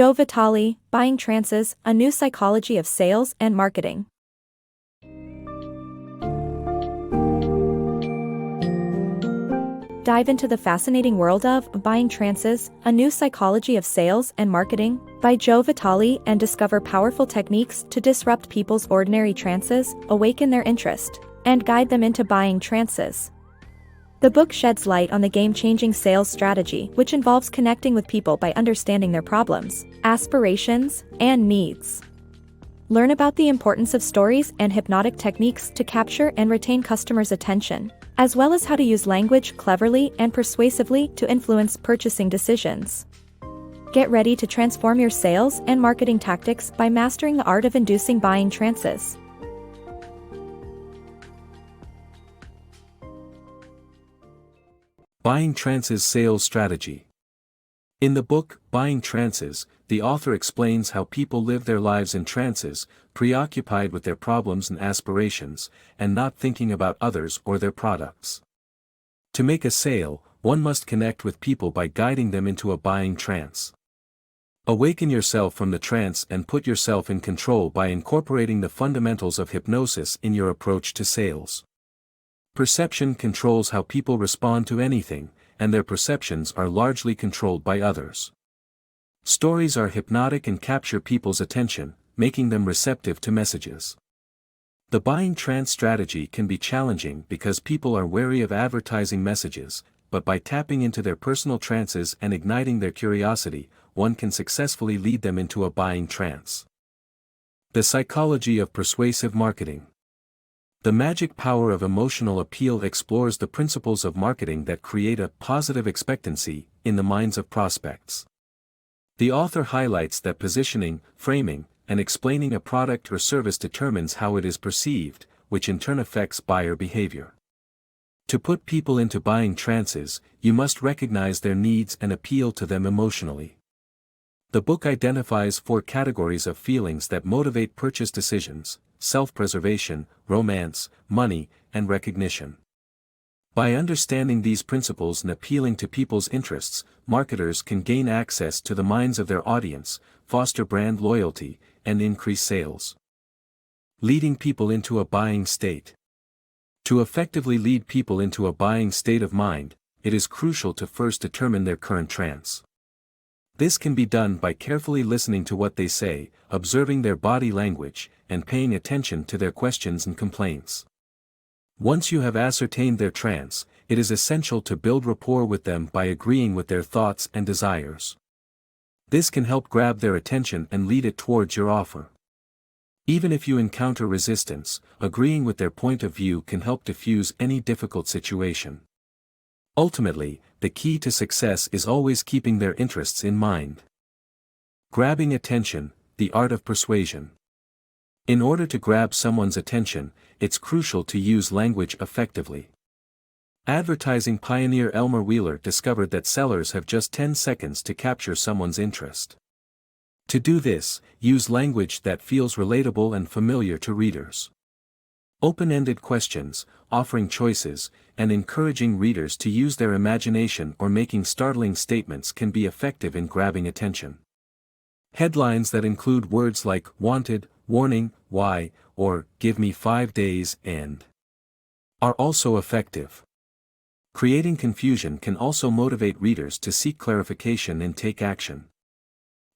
Joe Vitale, Buying Trances, A New Psychology of Sales and Marketing. Dive into the fascinating world of Buying Trances, A New Psychology of Sales and Marketing by Joe Vitale and discover powerful techniques to disrupt people's ordinary trances, awaken their interest, and guide them into buying trances. The book sheds light on the game-changing sales strategy, which involves connecting with people by understanding their problems, aspirations, and needs. Learn about the importance of stories and hypnotic techniques to capture and retain customers' attention, as well as how to use language cleverly and persuasively to influence purchasing decisions. Get ready to transform your sales and marketing tactics by mastering the art of inducing buying trances. Buying Trances Sales Strategy. In the book, Buying Trances, the author explains how people live their lives in trances, preoccupied with their problems and aspirations, and not thinking about others or their products. To make a sale, one must connect with people by guiding them into a buying trance. Awaken yourself from the trance and put yourself in control by incorporating the fundamentals of hypnosis in your approach to sales. Perception controls how people respond to anything, and their perceptions are largely controlled by others. Stories are hypnotic and capture people's attention, making them receptive to messages. The buying trance strategy can be challenging because people are wary of advertising messages, but by tapping into their personal trances and igniting their curiosity, one can successfully lead them into a buying trance. The psychology of persuasive marketing. The magic power of emotional appeal explores the principles of marketing that create a positive expectancy in the minds of prospects. The author highlights that positioning, framing, and explaining a product or service determines how it is perceived, which in turn affects buyer behavior. To put people into buying trances, you must recognize their needs and appeal to them emotionally. The book identifies 4 categories of feelings that motivate purchase decisions: self-preservation, romance, money, and recognition. By understanding these principles and appealing to people's interests, marketers can gain access to the minds of their audience, foster brand loyalty, and increase sales. Leading people into a buying state. To effectively lead people into a buying state of mind, it is crucial to first determine their current trance. This can be done by carefully listening to what they say, observing their body language, and paying attention to their questions and complaints. Once you have ascertained their trance, it is essential to build rapport with them by agreeing with their thoughts and desires. This can help grab their attention and lead it towards your offer. Even if you encounter resistance, agreeing with their point of view can help diffuse any difficult situation. Ultimately, the key to success is always keeping their interests in mind. Grabbing attention, the art of persuasion. In order to grab someone's attention, it's crucial to use language effectively. Advertising pioneer Elmer Wheeler discovered that sellers have just 10 seconds to capture someone's interest. To do this, use language that feels relatable and familiar to readers. Open-ended questions, offering choices, and encouraging readers to use their imagination or making startling statements can be effective in grabbing attention. Headlines that include words like "wanted," "warning," "why," or "give me 5 days," and are also effective. Creating confusion can also motivate readers to seek clarification and take action.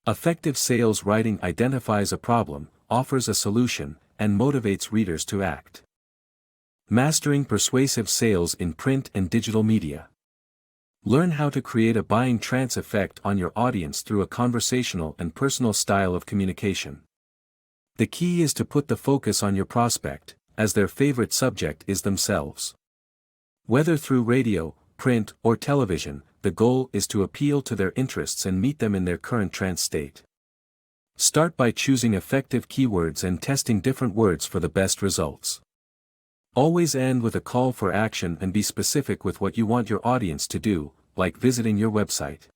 Effective sales writing identifies a problem, offers a solution, and motivates readers to act. Mastering persuasive sales in print and digital media. Learn how to create a buying trance effect on your audience through a conversational and personal style of communication. The key is to put the focus on your prospect, as their favorite subject is themselves. Whether through radio, print, or television, the goal is to appeal to their interests and meet them in their current trance state. Start by choosing effective keywords and testing different words for the best results. Always end with a call for action and be specific with what you want your audience to do, like visiting your website.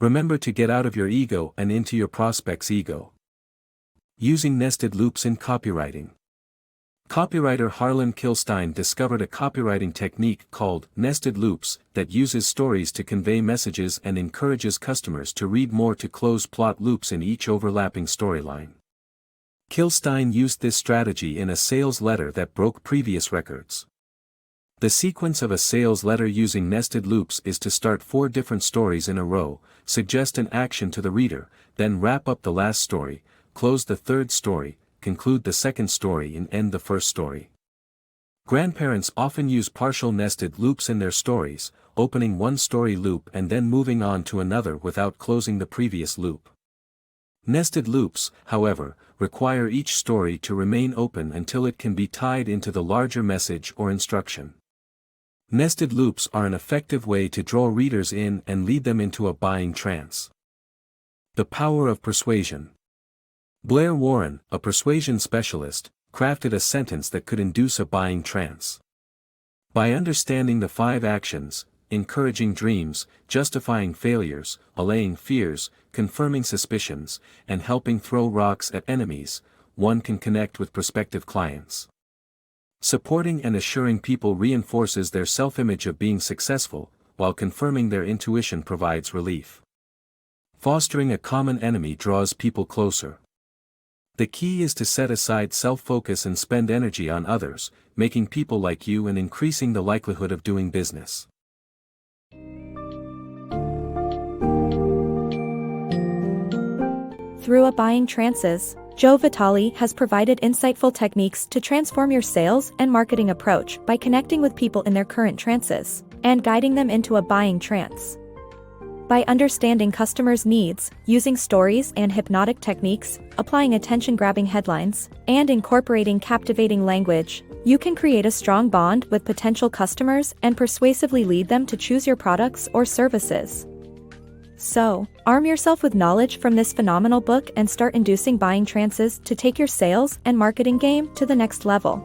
Remember to get out of your ego and into your prospect's ego. Using nested loops in copywriting. Copywriter Harlan Kilstein discovered a copywriting technique called nested loops that uses stories to convey messages and encourages customers to read more to close plot loops in each overlapping storyline. Kilstein used this strategy in a sales letter that broke previous records. The sequence of a sales letter using nested loops is to start 4 different stories in a row, suggest an action to the reader, then wrap up the last story, close the 3rd story, conclude the 2nd story and end the 1st story. Grandparents often use partial nested loops in their stories, opening one story loop and then moving on to another without closing the previous loop. Nested loops, however, require each story to remain open until it can be tied into the larger message or instruction. Nested loops are an effective way to draw readers in and lead them into a buying trance. The Power of Persuasion. Blair Warren, a persuasion specialist, crafted a sentence that could induce a buying trance. By understanding the 5 actions, encouraging dreams, justifying failures, allaying fears, confirming suspicions, and helping throw rocks at enemies, one can connect with prospective clients. Supporting and assuring people reinforces their self-image of being successful, while confirming their intuition provides relief. Fostering a common enemy draws people closer. The key is to set aside self-focus and spend energy on others, making people like you and increasing the likelihood of doing business. Through a Buying Trances, Joe Vitale has provided insightful techniques to transform your sales and marketing approach by connecting with people in their current trances and guiding them into a buying trance. By understanding customers' needs, using stories and hypnotic techniques, applying attention-grabbing headlines, and incorporating captivating language, you can create a strong bond with potential customers and persuasively lead them to choose your products or services. So, arm yourself with knowledge from this phenomenal book and start inducing buying trances to take your sales and marketing game to the next level.